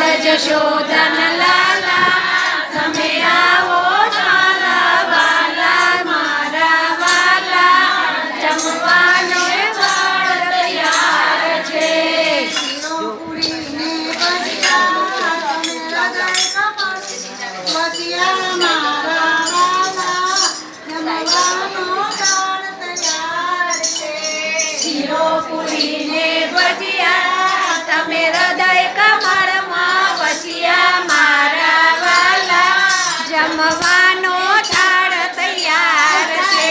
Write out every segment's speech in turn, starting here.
જશોદન લાલા તમે આવો સારા વાલા મારા વાલા જમવાનો થાળ તૈયાર છે શીરો પૂરી ને ભજીયા તમે હૃદય કમળમાં વસિયા મારા વાલા જમવાનો થાળ તૈયાર છે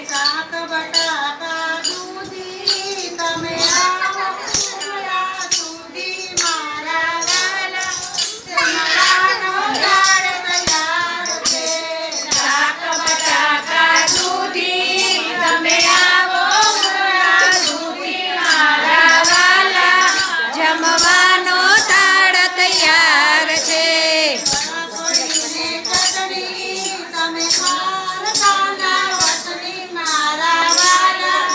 શાક બટાકા દૂધી તમે આવો સુધી મારા વાલા જમવાનો થાળ તૈયાર છે શાક બટાકા દૂધી તમે આવો સુધી મારા વાલા જમવાનો થાળ તૈયાર છે કાકડીને ચટણી તમે ખારકાના વતની મારા વાલા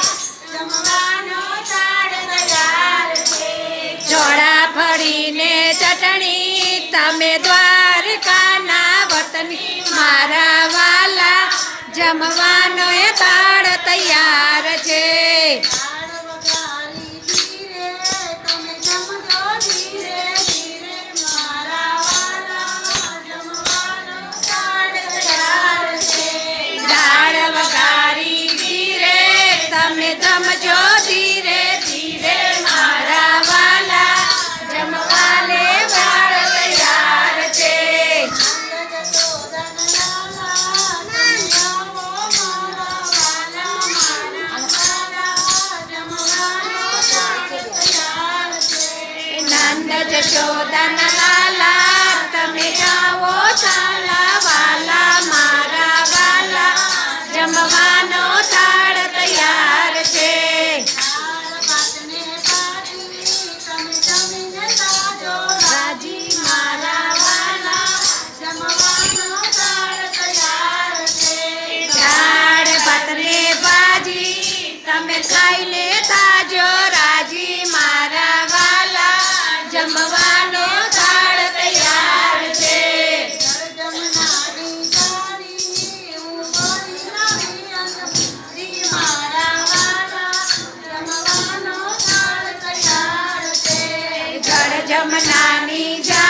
જમવાનો થાળ તૈયાર છે ચોળા ફળીને ચટણી તમે દ્વારકાના વતની મારા વાલા જમવાનો એ થાળ તૈયાર છે દાળ વઘારી ધીરે તમે જમજો ધીરે ધીરે મારા વાલા જમવાનો થાળ તૈયાર છે દાળ વઘારી ધીરે તમે જમજો ધીરે ધીરે મારા વાલા જમવાને થાળ તૈયાર છે નંદ જશોદન લાલા તમે આવો સાલા વાલા મારા વાલા જમવાનો થાળ તૈયાર છે રાજી મારા વાલા દાળ ભાતને ભાજી તમે ખાઈને તાજો રાજી મારા વાલા જમવાનો થાળ તૈયાર છે ઘર જમનાની જા